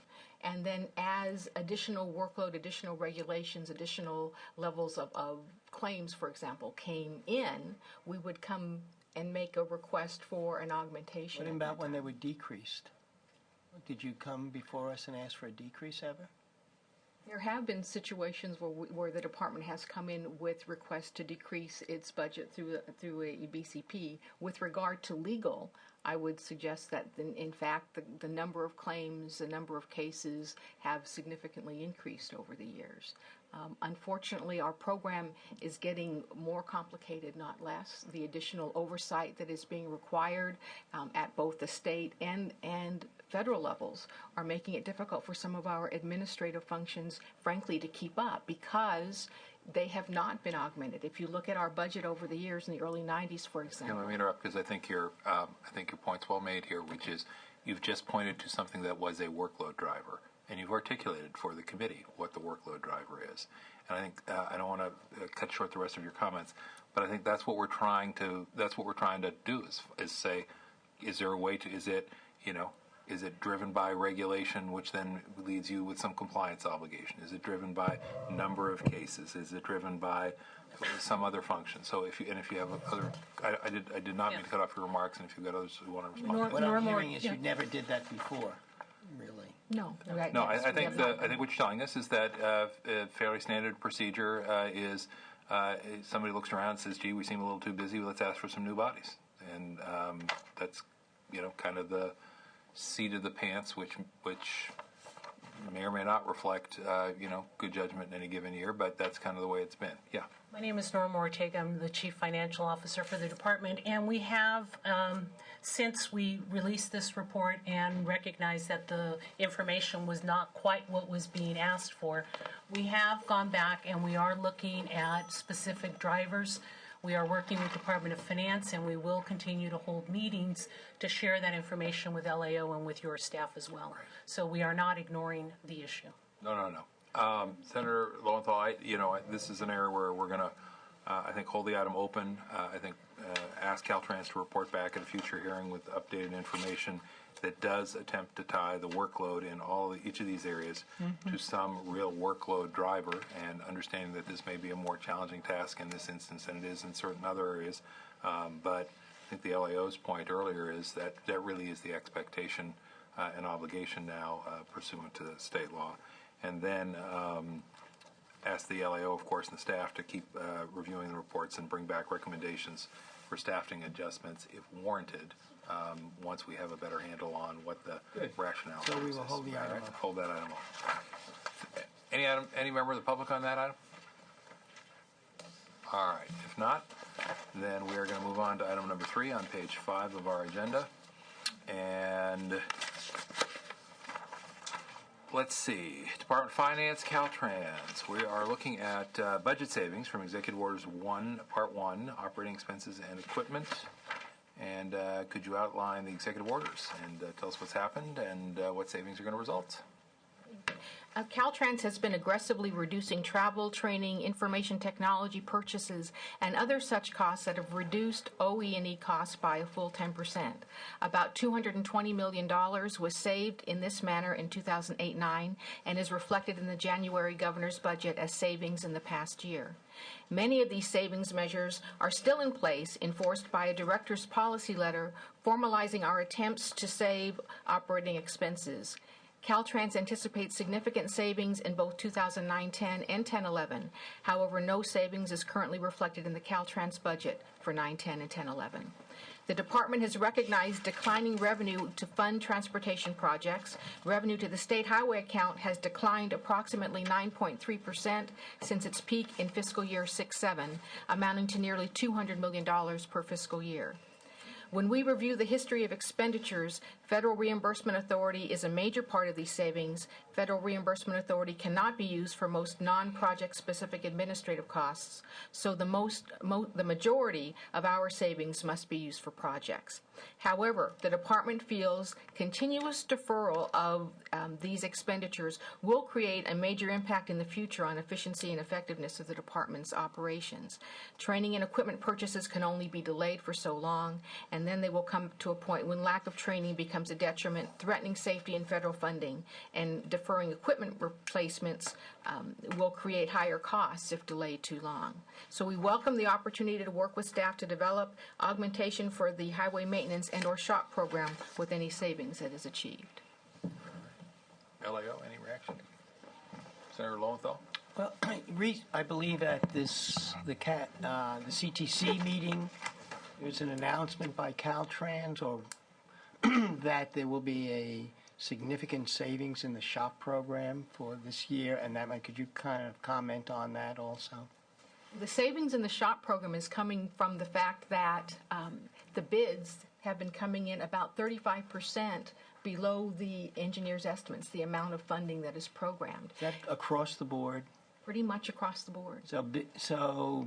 And then as additional workload, additional regulations, additional levels of claims, for example, came in, we would come and make a request for an augmentation. What about when they were decreased? Did you come before us and ask for a decrease ever? There have been situations where the department has come in with requests to decrease its budget through a BCP. With regard to legal, I would suggest that, in fact, the number of claims, the number of cases have significantly increased over the years. Unfortunately, our program is getting more complicated, not less. The additional oversight that is being required at both the state and federal levels are making it difficult for some of our administrative functions, frankly, to keep up because they have not been augmented. If you look at our budget over the years in the early 90s, for example. Let me interrupt because I think your point's well made here, which is you've just pointed to something that was a workload driver, and you've articulated for the committee what the workload driver is. And I think I don't want to cut short the rest of your comments, but I think that's what we're trying to do is say, is there a way to, is it driven by regulation, which then leads you with some compliance obligation? Is it driven by number of cases? Is it driven by some other function? So if you have other, I did not mean to cut off your remarks, and if you've got others who want to respond. What I'm hearing is you never did that before, really. No. No, I think what you're telling us is that a fairly standard procedure is somebody looks around and says, "Gee, we seem a little too busy. Let's ask for some new bodies," and that's kind of the seat of the pants, which may or may not reflect good judgment in any given year, but that's kind of the way it's been. Yeah. My name is Norma Ortega. I'm the Chief Financial Officer for the department, and we have, since we released this report and recognized that the information was not quite what was being asked for, we have gone back and we are looking at specific drivers. We are working with the Department of Finance, and we will continue to hold meetings to share that information with LAO and with your staff as well. So we are not ignoring the issue. No. Senator Lowenthal, this is an area where we're going to, I think, hold the item open. I think ask Caltrans to report back at a future hearing with updated information that does attempt to tie the workload in each of these areas to some real workload driver, and understanding that this may be a more challenging task in this instance than it is in certain other areas. But think the LAO's point earlier is that that really is the expectation and obligation now pursuant to state law. And then ask the LAO, of course, and the staff to keep reviewing the reports and bring back recommendations for staffing adjustments if warranted once we have a better handle on what the rationale is. So we will hold the item up. Hold that item off. Any member of the public on that item? All right. If not, then we are going to move on to item number 3 on page 5 of our agenda. And let's see. Department of Finance, Caltrans. We are looking at budget savings from Executive Orders 1, Part 1, operating expenses and equipment. And could you outline the executive orders and tell us what's happened and what savings are going to result? Caltrans has been aggressively reducing travel, training, information technology purchases, and other such costs that have reduced OE&E costs by a full 10%. About $220 million was saved in this manner in 2008-9 and is reflected in the January governor's budget as savings in the past year. Many of these savings measures are still in place, enforced by a director's policy letter formalizing our attempts to save operating expenses. Caltrans anticipates significant savings in both 2009-10 and 10-11. However, no savings is currently reflected in the Caltrans budget for 9-10 and 10-11. The department has recognized declining revenue to fund transportation projects. Revenue to the state highway account has declined approximately 9.3% since its peak in fiscal year 6-7, amounting to nearly $200 million per fiscal year. When we review the history of expenditures, Federal Reimbursement Authority is a major part of these savings. Federal Reimbursement Authority cannot be used for most non-project specific administrative costs, so the majority of our savings must be used for projects. However, the department feels continuous deferral of these expenditures will create a major impact in the future on efficiency and effectiveness of the department's operations. Training and equipment purchases can only be delayed for so long, and then they will come to a point when lack of training becomes a detriment, threatening safety and federal funding, and deferring equipment replacements will create higher costs if delayed too long. So we welcome the opportunity to work with staff to develop augmentation for the highway maintenance and/or shop program with any savings that is achieved. LAO, any reaction? Senator Lowenthal? Well, I believe at the CTC meeting, there's an announcement by Caltrans that there will be a significant savings in the shop program for this year, and could you kind of comment on that also? The savings in the shop program is coming from the fact that the bids have been coming in about 35% below the engineer's estimates, the amount of funding that is programmed. Is that across the board? Pretty much across the board. So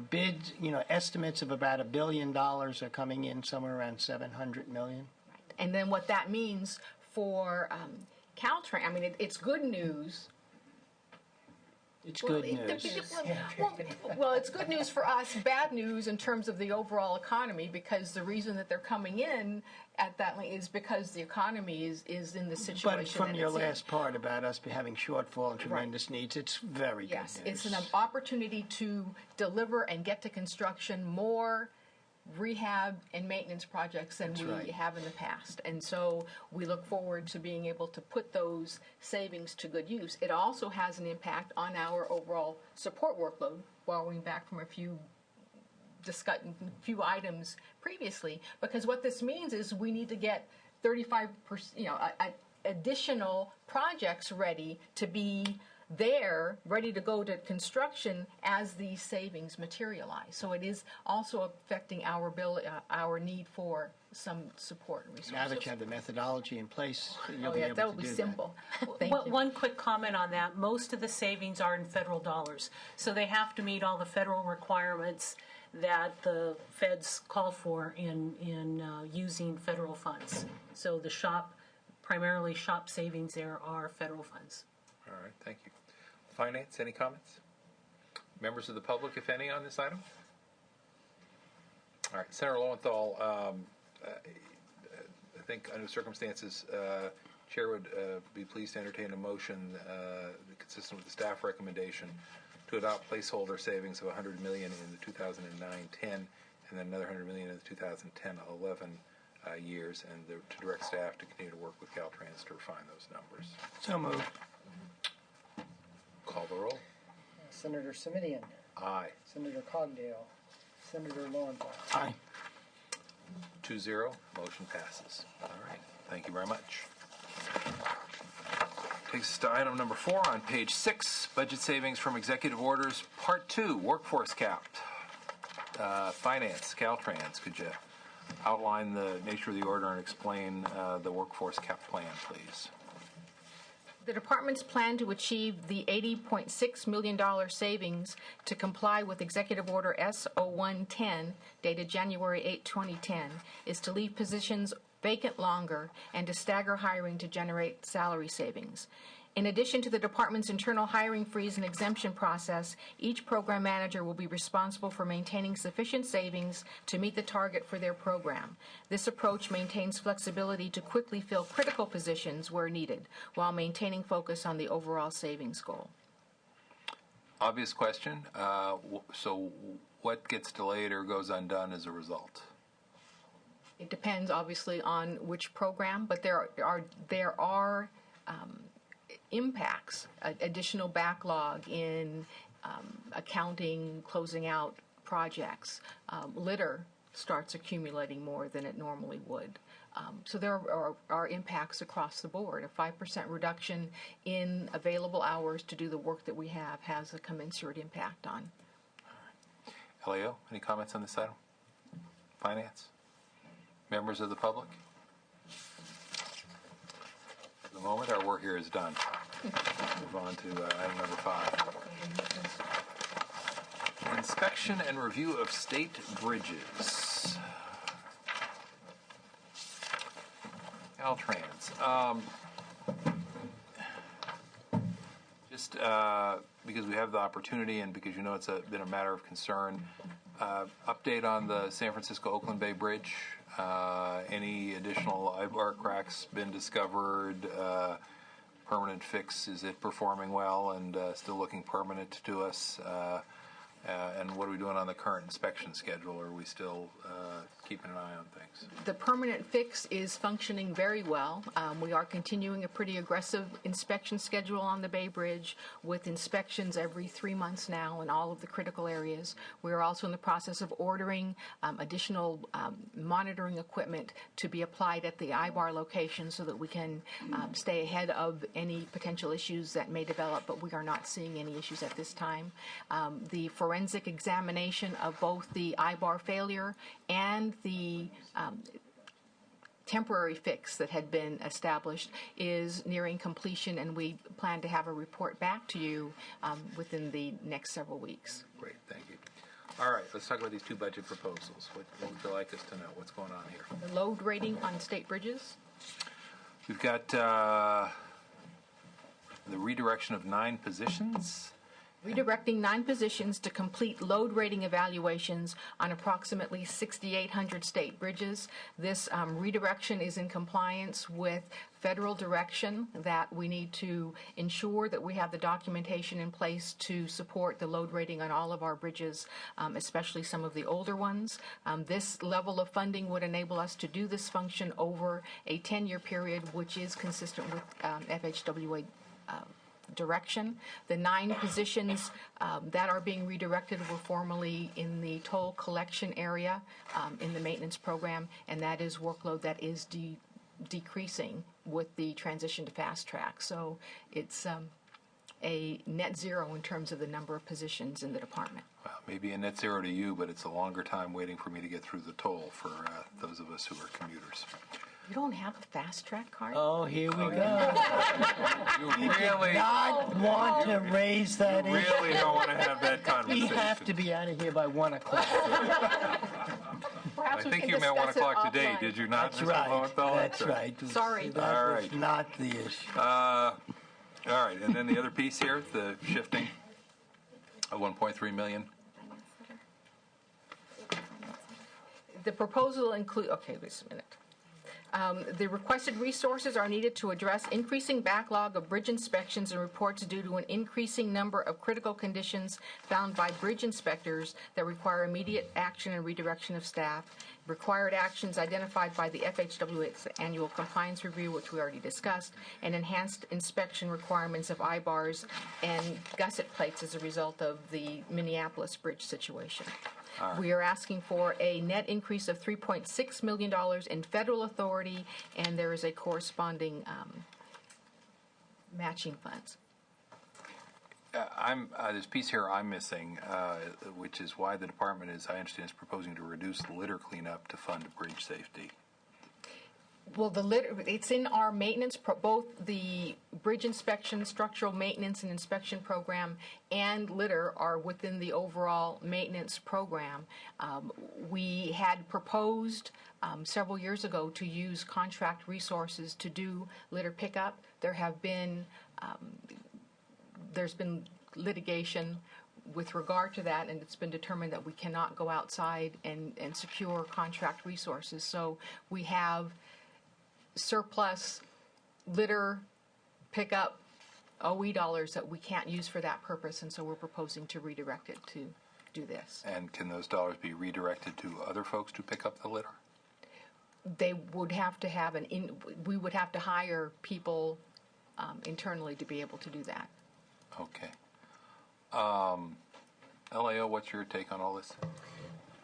bids, estimates of about $1 billion are coming in somewhere around $700 million. Right. And then what that means for Caltrans, it's good news. It's good news. Well, it's good news for us, bad news in terms of the overall economy, because the reason that they're coming in at that length is because the economy is in the situation. But from your last part about us having shortfall and tremendous needs, it's very good news. Yes, it's an opportunity to deliver and get to construction more rehab and maintenance projects than we have in the past. And so we look forward to being able to put those savings to good use. It also has an impact on our overall support workload, borrowing back from a few items previously, because what this means is we need to get 35%, additional projects ready to be there, ready to go to construction as these savings materialize. So it is also affecting our need for some support and resources. Now that you have the methodology in place, you'll be able that to will be do simple. One quick comment on that. Most of the savings are in federal dollars, so they have to meet all the federal requirements that the feds call for in using federal funds. So the primarily shop savings there are federal funds. All right, thank you. Finance, any comments? Members of the public, if any, on this item? All right, Senator Lowenthal, I think under circumstances, Chair would be pleased to entertain a motion consistent with the staff recommendation to adopt placeholder savings of $100 million in the 2009-10 and then another $100 million in the 2010-11 years, and to direct staff to continue to work with Caltrans to refine those numbers. So moved. Call the roll. Senator Simitian. Aye. Senator Cogdale. Senator Lowenthal. Aye. 2-0, motion passes. All right, thank you very much. Takes us to item number 4 on page 6, budget savings from executive orders, part 2, workforce cap. Finance, Caltrans, could you outline the nature of the order and explain the workforce cap plan, please? The department's plan to achieve the $80.6 million savings to comply with Executive Order S0110, dated January 8, 2010, is to leave positions vacant longer and to stagger hiring to generate salary savings. In addition to the department's internal hiring freeze and exemption process, each program manager will be responsible for maintaining sufficient savings to meet the target for their program. This approach maintains flexibility to quickly fill critical positions where needed, while maintaining focus on the overall savings goal. Obvious question. So what gets delayed or goes undone as a result? It depends, obviously, on which program, but there are impacts, additional backlog in accounting, closing out projects. Litter starts accumulating more than it normally would. So there are impacts across the board. A 5% reduction in available hours to do the work that we have has a commensurate impact on. All right. Leo, any comments on this item? Finance? Members of the public? For the moment, our work here is done. Move on to item number 5. Inspection and review of state bridges. Caltrans. Just because we have the opportunity and because you know it's been a matter of concern, update on the San Francisco-Oakland Bay Bridge. Any additional eyebar cracks been discovered? Permanent fix, is it performing well and still looking permanent to us? And what are we doing on the current inspection schedule? Are we still keeping an eye on things? The permanent fix is functioning very well. We are continuing a pretty aggressive inspection schedule on the Bay Bridge with inspections every 3 months now in all of the critical areas. We are also in the process of ordering additional monitoring equipment to be applied at the eyebar location so that we can stay ahead of any potential issues that may develop, but we are not seeing any issues at this time. The forensic examination of both the eyebar failure and the temporary fix that had been established is nearing completion, and we plan to have a report back to you within the next several weeks. Great, thank you. All right, let's talk about these 2 budget proposals. What would you like us to know? What's going on here? The load rating on state bridges. We've got the redirection of 9 positions. Redirecting 9 positions to complete load rating evaluations on approximately 6,800 state bridges. This redirection is in compliance with federal direction that we need to ensure that we have the documentation in place to support the load rating on all of our bridges, especially some of the older ones. This level of funding would enable us to do this function over a 10-year period, which is consistent with FHWA direction. The 9 positions that are being redirected were formerly in the toll collection area in the maintenance program, and that is workload that is decreasing with the transition to fast track. So it's a net zero in terms of the number of positions in the department. Well, maybe a net zero to you, but it's a longer time waiting for me to get through the toll for those of us who are commuters. You don't have a fast track card? Oh, here we go. You really, Not want to raise that you issue. really don't want to have that We conversation. have to be out of here by 1 o'clock. Perhaps I we think can you meant 1 discuss it o'clock today, offline. did you not, That's Mr. right. Lowenthal? That's right. Sorry. That All was right. not the issue. All right, and then the other piece here, the shifting of $1.3 million. The proposal include, okay, wait a minute. The requested resources are needed to address increasing backlog of bridge inspections and reports due to an increasing number of critical conditions found by bridge inspectors that require immediate action and redirection of staff. Required actions identified by the FHWA's annual compliance review, which we already discussed, and enhanced inspection requirements of I-bars and gusset plates as a result of the Minneapolis bridge situation. We are asking for a net increase of $3.6 million in federal authority, and there is a corresponding matching funds. There's a piece here I'm missing, which is why the department is, I understand, is proposing to reduce litter cleanup to fund bridge safety. Well, the litter, it's in our maintenance, both the bridge inspection, structural maintenance and inspection program and litter are within the overall maintenance program. We had proposed several years ago to use contract resources to do litter pickup. There's been litigation with regard to that, and it's been determined that we cannot go outside and secure contract resources. So we have surplus litter pickup OE dollars that we can't use for that purpose, and so we're proposing to redirect it to do this. And can those dollars be redirected to other folks to pick up the litter? They would have to have we would have to hire people internally to be able to do that. Okay. LAO, what's your take on all this?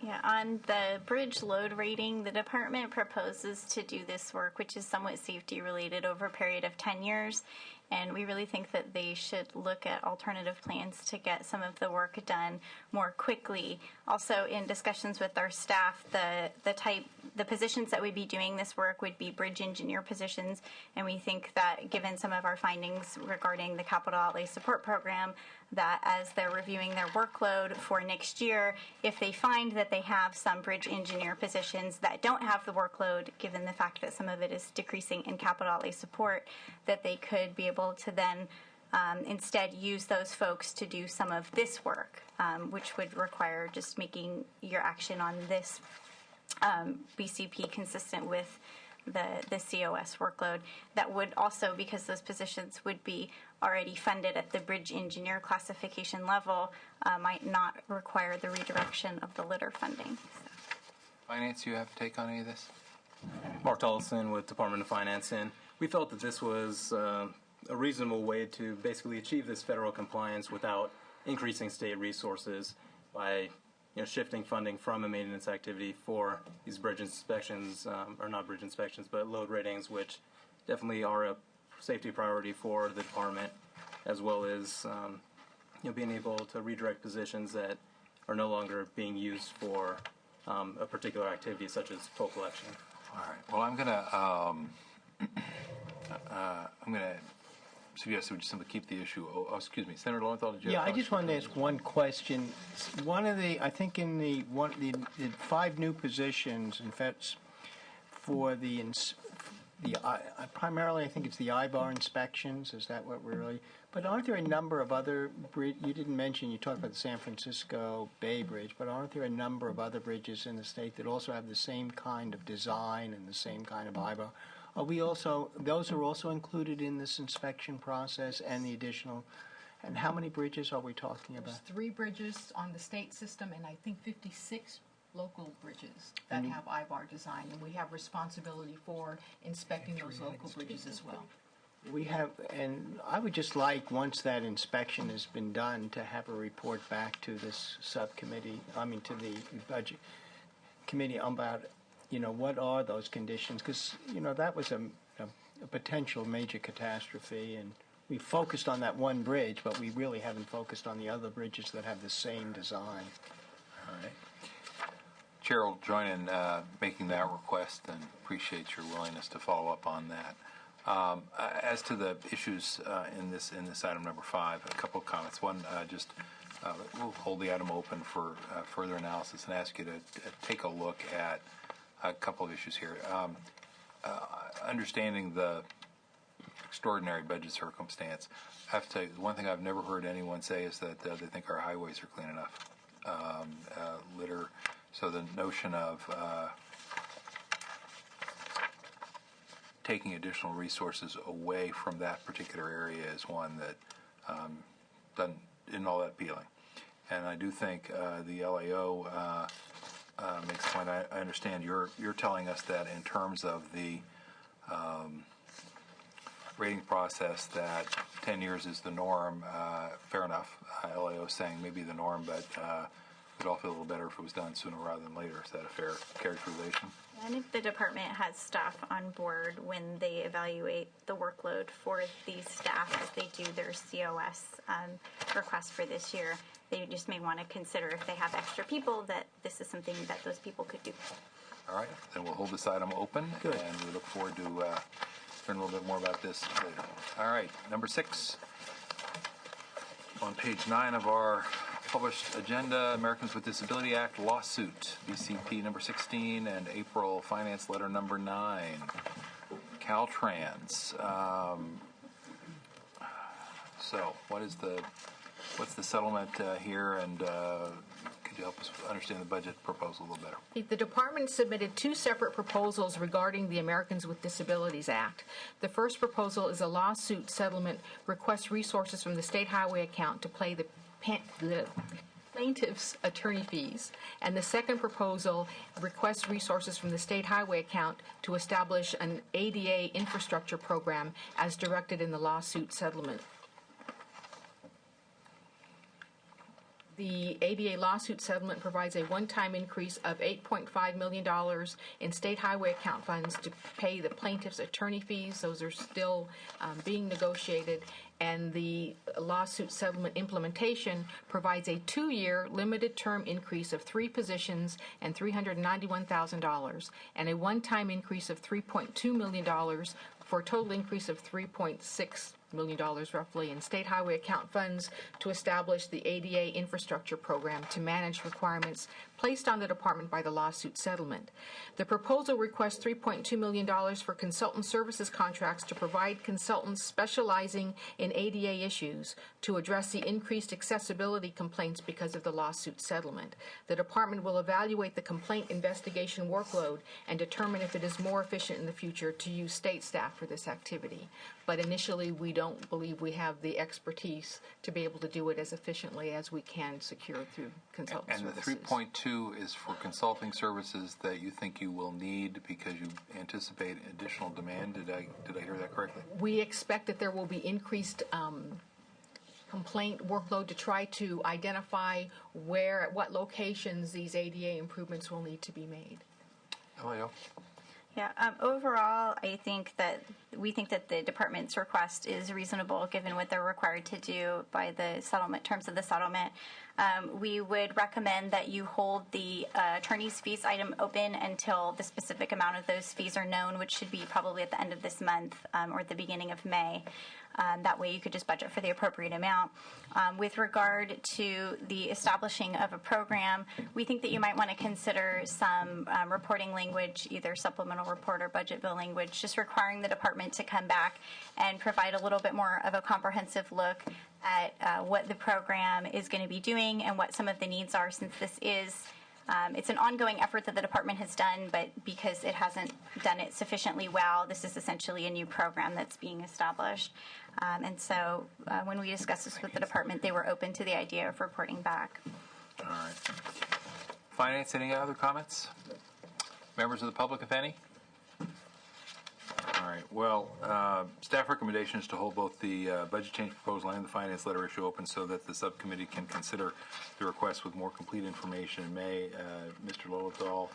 Yeah, on the bridge load rating, the department proposes to do this work, which is somewhat safety related, over a period of 10 years. And we really think that they should look at alternative plans to get some of the work done more quickly. Also, in discussions with our staff, the positions that would be doing this work would be bridge engineer positions. And we think that given some of our findings regarding the capital outlay support program, that as they're reviewing their workload for next year, if they find that they have some bridge engineer positions that don't have the workload, given the fact that some of it is decreasing in capital outlay support, that they could be able to then instead use those folks to do some of this work, which would require just making your action on this BCP consistent with the COS workload. That would also, because those positions would be already funded at the bridge engineer classification level, might not require the redirection of the litter funding. Finance, you have a take on any of this? Mark Tollison with Department of Finance, and we felt that this was a reasonable way to basically achieve this federal compliance without increasing state resources by shifting funding from a maintenance activity for these bridge inspections, or not bridge inspections, but load ratings, which definitely are a safety priority for the department, as well as being able to redirect positions that are no longer being used for a particular activity, such as toll collection. All right. Well, I'm gonna suggest we just simply keep the issue. Oh, excuse me, Senator Lowenthal, did you? Yeah, I just wanted to ask one question. One of the, I think in the 5 new positions, in fact, for the primarily, I think it's the I-bar inspections. Is that what we're really? But aren't there a number of other bridges? You didn't mention. You talked about the San Francisco Bay Bridge, but aren't there a number of other bridges in the state that also have the same kind of design and the same kind of I-bar? Are we also, those are also included in this inspection process and the additional, and how many bridges are we talking about? There's 3 bridges on the state system and I think 56 local bridges that have I-bar design, and we have responsibility for inspecting those local bridges as well. We have, and I would just like, once that inspection has been done, to have a report back to this subcommittee, to the budget committee about what are those conditions? Because, that was a potential major catastrophe, and we focused on that one bridge, but we really haven't focused on the other bridges that have the same design. All right. Chair will join in making that request and appreciate your willingness to follow up on that. As to the issues in this item number 5, a couple of comments. One, we'll hold the item open for further analysis and ask you to take a look at a couple of issues here. Understanding the extraordinary budget circumstance, I have to tell you, one thing I've never heard anyone say is that they think our highways are clean enough. Litter, so the notion of taking additional resources away from that particular area is one that isn't all that appealing. And I do think the LAO makes a point. I understand you're telling us that in terms of the rating process that 10 years is the norm. Fair enough. LAO saying maybe the norm, but we'd all feel a little better if it was done sooner rather than later. Is that a fair characterization? And if the department has staff on board when they evaluate the workload for these staff as they do their COS request for this year, they just may want to consider if they have extra people that this is something that those people could do. All right, then we'll hold this item open, and we look forward to learn a little bit more about this later. All right, number 6 on page 9 of our published agenda, Americans with Disability Act lawsuit, BCP number 16, and April finance letter number 9. Caltrans. So, what's the settlement here, and could you help us understand the budget proposal a little better? The department submitted 2 separate proposals regarding the Americans with Disabilities Act. The first proposal is a lawsuit settlement requests resources from the state highway account to pay the plaintiff's attorney fees, and the second proposal requests resources from the state highway account to establish an ADA infrastructure program as directed in the lawsuit settlement. The ADA lawsuit settlement provides a one-time increase of $8.5 million in state highway account funds to pay the plaintiff's attorney fees. Those are still being negotiated. And the lawsuit settlement implementation provides a 2-year limited term increase of 3 positions and $391,000, and a one-time increase of $3.2 million for a total increase of $3.6 million roughly in state highway account funds to establish the ADA infrastructure program to manage requirements placed on the department by the lawsuit settlement. The proposal requests $3.2 million for consultant services contracts to provide consultants specializing in ADA issues to address the increased accessibility complaints because of the lawsuit settlement. The department will evaluate the complaint investigation workload and determine if it is more efficient in the future to use state staff for this activity. But initially, we don't believe we have the expertise to be able to do it as efficiently as we can secure through consultant services. And the 3.2 is for consulting services that you think you will need because you anticipate additional demand. Did I hear that correctly? We expect that there will be increased complaint workload to try to identify where, at what locations these ADA improvements will need to be made. Elio? Yeah, overall, we think that the department's request is reasonable given what they're required to do by the settlement terms of the settlement. We would recommend that you hold the attorney's fees item open until the specific amount of those fees are known, which should be probably at the end of this month or at the beginning of May. That way you could just budget for the appropriate amount. With regard to the establishing of a program, we think that you might want to consider some reporting language, either supplemental report or budget bill language, just requiring the department to come back and provide a little bit more of a comprehensive look at what the program is going to be doing and what some of the needs are, since this is it's an ongoing effort that the department has done, but because it hasn't done it sufficiently well, this is essentially a new program that's being established. And so when we discussed this with the department, they were open to the idea of reporting back. All right. Finance, any other comments? Members of the public, if any? All right. Well, staff recommendation is to hold both the budget change proposal and the finance letter issue open so that the subcommittee can consider the request with more complete information in May. Mr. Lowenthal,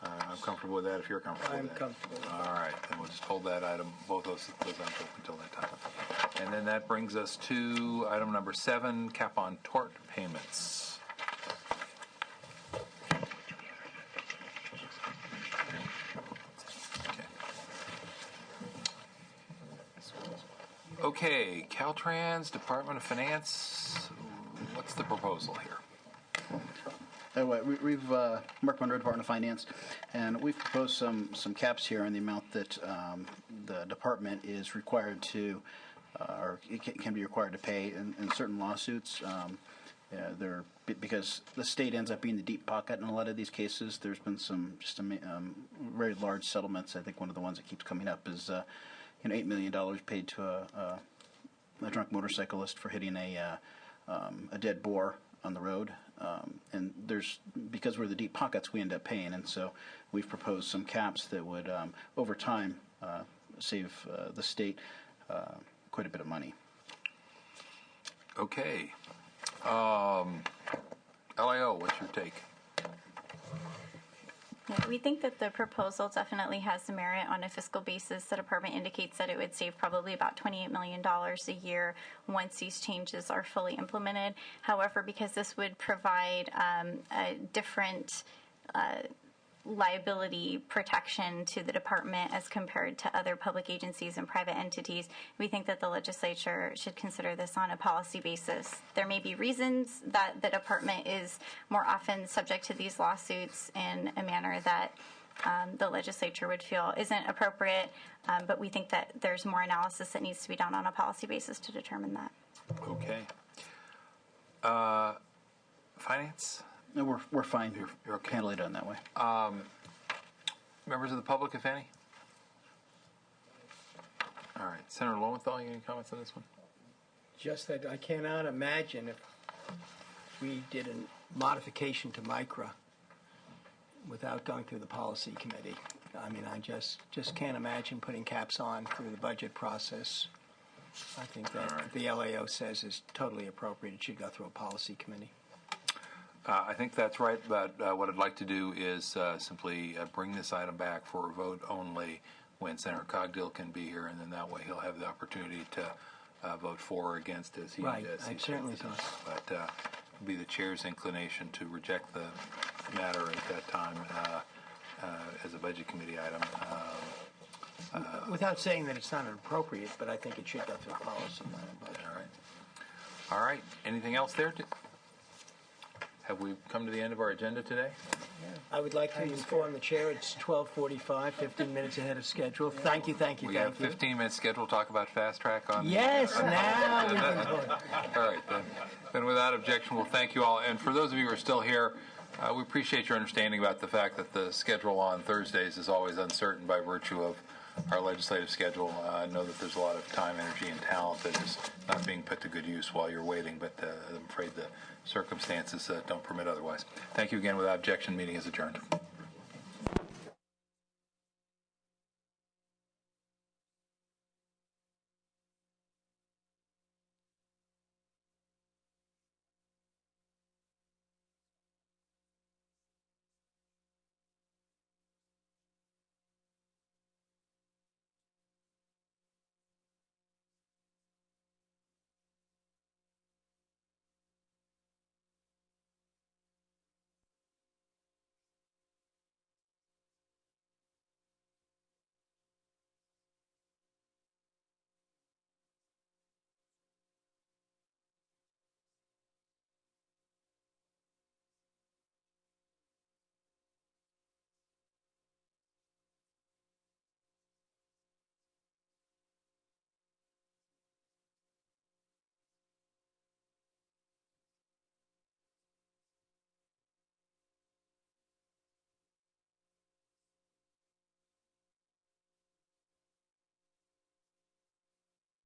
I'm comfortable with that if you're comfortable with that. I'm comfortable. All right. Then we'll just hold that item, both those items open until that time. And then that brings us to item number 7, cap on tort payments. Okay, Caltrans, Department of Finance, what's the proposal here? We've Mark Monroe, Department of Finance, and we've proposed some caps here on the amount that the department is required to, or it can be required to pay in certain lawsuits. because the state ends up being the deep pocket in a lot of these cases. There's been some very large settlements. I think one of the ones that keeps coming up is $8 million paid to a drunk motorcyclist for hitting a dead boar on the road. And because we're the deep pockets, we end up paying. And so we've proposed some caps that would, over time, save the state quite a bit of money. Okay. LIO, what's your take? Yeah, we think that the proposal definitely has some merit on a fiscal basis. The department indicates that it would save probably about $28 million a year once these changes are fully implemented. However, because this would provide a different liability protection to the department as compared to other public agencies and private entities, we think that the legislature should consider this on a policy basis. There may be reasons that the department is more often subject to these lawsuits in a manner that the legislature would feel isn't appropriate, but we think that there's more analysis that needs to be done on a policy basis to determine that. Okay. Finance? No, we're fine. You're okay. Handle it done that way. Members of the public, if any? All right. Senator Lowenthal, you have any comments on this one? Just that I cannot imagine if we did a modification to MICRA without going through the policy committee. I mean, I just can't imagine putting caps on through the budget process. I think that the LAO says is totally appropriate. It should go through a policy committee. I think that's right, but what I'd like to do is simply bring this item back for a vote only when Senator Cogdill can be here, and then that way he'll have the opportunity to vote for or against as he I certainly think. But it would be the chair's inclination to reject the matter at that time as a budget committee item. Without saying that it's not appropriate, but I think it should go through policy. All right. Anything else there? Have we come to the end of our agenda today? I would like to inform the chair it's 12:45, 15 minutes ahead of schedule. Thank you. We have 15 minutes scheduled to talk about fast track on. Yes, now we can go. All right, then without objection, we'll thank you all. And for those of you who are still here, we appreciate your understanding about the fact that the schedule on Thursdays is always uncertain by virtue of our legislative schedule. I know that there's a lot of time, energy, and talent that is not being put to good use while you're waiting, but I'm afraid the circumstances don't permit otherwise. Thank you again. Without objection, meeting is adjourned.